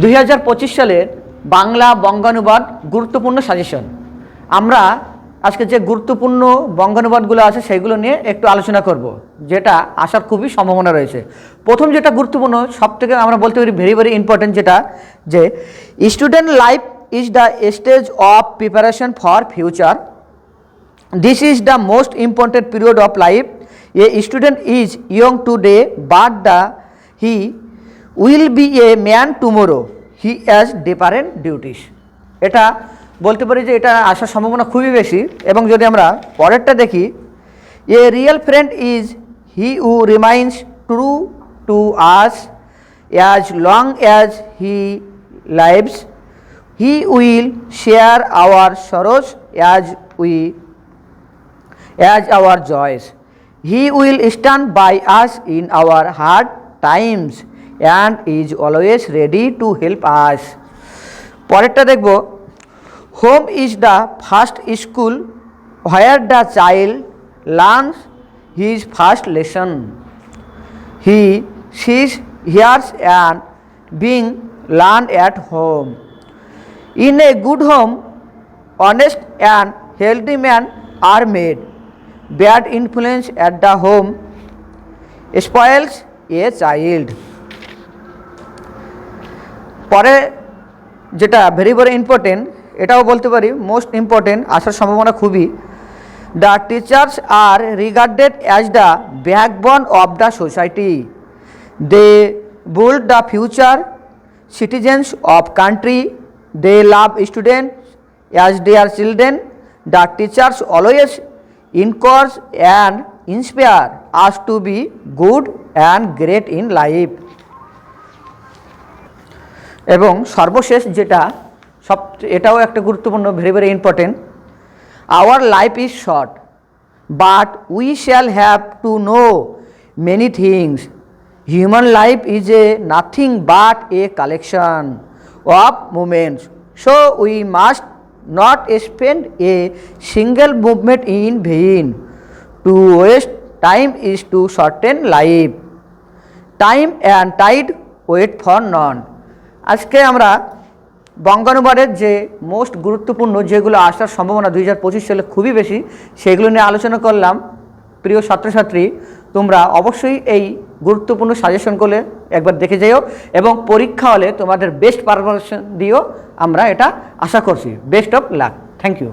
2025 সালের বাংলা বঙ্গানুবাদ গুরুত্বপূর্ণ সাজেশন। আমরা আজকে যে গুরুত্বপূর্ণ বঙ্গানুবাদগুলো আছে সেগুলো নিয়ে একটু আলোচনা করব, যেটা আসার খুবই সম্ভাবনা রয়েছে। প্রথম যেটা গুরুত্বপূর্ণ, সবথেকে আমরা বলতে পারি ভেরি ভেরি ইম্পর্টেন্ট, যেটা যে student life is the stage of preparation for future. This is the most important period of life. A student is young today, but he will be a man tomorrow. He has different duties. এটা বলতে পারি যে এটা আসার সম্ভাবনা খুবই বেশি। এবং যদি আমরা পরেরটা দেখি, a real friend is he who remains true to us as long as he lives. He will share our sorrows as our joys. He will stand by us in our hard times and is always ready to help us. পরেরটা দেখব, home is the first school where the child learns his first lesson. He sees, hears and being learned at home. In a good home, honest and healthy men are made. Bad influence at the home spoils a child. পরে যেটা very very important, এটাও বলতে পারি most important, আসার সম্ভাবনা খুবই। The teachers are regarded as the backbone of the society. They build the future citizens of country. They love students as their children. The teachers always encourage and inspire us to be good and great in life. এবং সর্বশেষ যেটা এটাও একটা গুরুত্বপূর্ণ, very very important, our life is short but we shall have to know many things. Human life is a nothing but a collection of moments, so we must not spend a single movement in vain. To waste time is to shorten life. Time and tide wait for none. আজকে আমরা বঙ্গানুবাদের যে most গুরুত্বপূর্ণ, যেগুলো আসার সম্ভাবনা 2025 সালে খুবই বেশি, সেগুলো নিয়ে আলোচনা করলাম। প্রিয় ছাত্রছাত্রী, তোমরা অবশ্যই এই গুরুত্বপূর্ণ সাজেশনগুলো একবার দেখে যাও এবং পরীক্ষা হলে তোমাদের বেস্ট পারফরমেন্স দিও, আমরা এটা আশা করছি। Best of luck. Thank you.